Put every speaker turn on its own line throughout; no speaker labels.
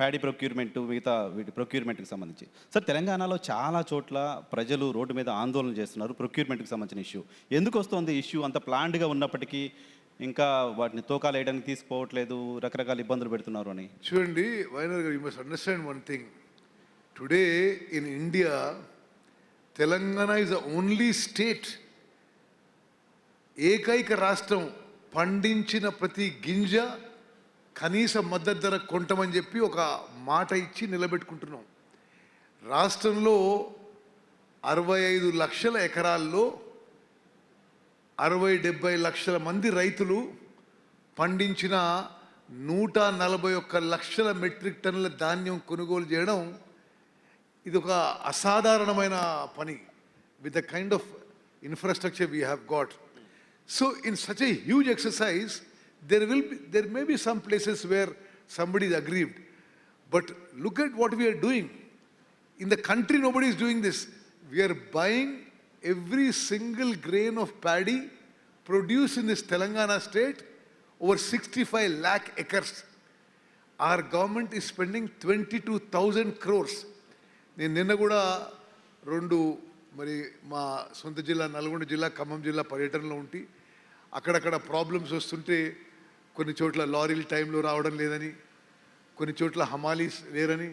Paddy procurement మిగతా వీటి ప్రొక్యూర్మెంట్కి సంబంధించి. సార్, తెలంగాణలో చాలా చోట్ల ప్రజలు రోడ్డు మీద ఆందోళన చేస్తున్నారు ప్రొక్యూర్మెంట్కి సంబంధించిన ఇష్యూ. ఎందుకు వస్తుంది ఇష్యూ? అంత ప్లాన్డ్గా ఉన్నప్పటికీ ఇంకా వాటిని తూకాలు వేయడానికి తీసుకోవట్లేదు, రకరకాల ఇబ్బందులు పెడుతున్నారు అని.
చూడండి వైనర్ గారు, you must understand one thing. Today in India, Telangana is the only state, ఏకైక రాష్ట్రం పండించిన ప్రతి గింజ కనీస మద్దతు ధర కొంటామని చెప్పి ఒక మాట ఇచ్చి నిలబెట్టుకుంటున్నాం. రాష్ట్రంలో 65 లక్షల ఎకరాల్లో 60-70 లక్షల మంది రైతులు పండించిన 141 లక్షల మెట్రిక్ టన్నుల ధాన్యం కొనుగోలు చేయడం ఇది ఒక అసాధారణమైన పని. With the kind of infrastructure we have got. So in such a huge exercise, there may be some places where somebody is aggrieved, but look at what we are doing. In the country, nobody is doing this. We are buying every single grain of paddy produced in this Telangana state, over 65 lakh acres. Our government is spending 22,000 crores. నేను నిన్న కూడా మరి మా సొంత జిల్లా నల్గొండ జిల్లా, ఖమ్మం జిల్లా పర్యటనలో ఉండి అక్కడక్కడ ప్రాబ్లమ్స్ వస్తుంటే, కొన్ని చోట్ల లారీలు టైంలో రావడం లేదని, కొన్ని చోట్ల హమాలీస్ లేరని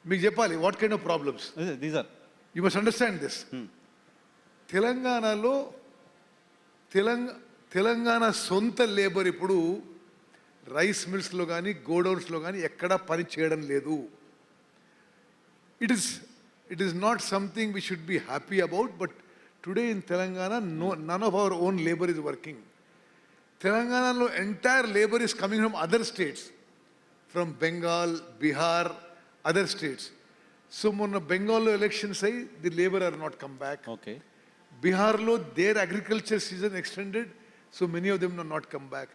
మీకు చెప్పాలి. What kind of problems
these are,
you must understand this. తెలంగాణలో తెలంగాణ సొంత లేబర్ ఇప్పుడు రైస్ మిల్స్లో కానీ గోడౌన్స్లో కానీ ఎక్కడా పని చేయడం లేదు. It is not something we should be happy about, but today in Telangana, none of our own labor is working. Telangana entire labor is coming from other states, from Bengal, Bihar, other states. So monna Bengal elections say the labor are not come back.
Okay.
Bihar lo their agriculture season extended, so many of them are not come back.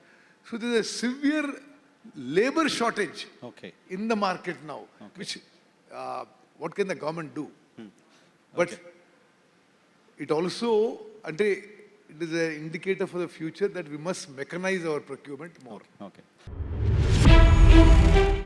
So there is a severe labor shortage. Okay. In the market now, okay. Which what can the government do? But okay. It also, it is an indicator for the future that we must mechanize our procurement more.
Okay.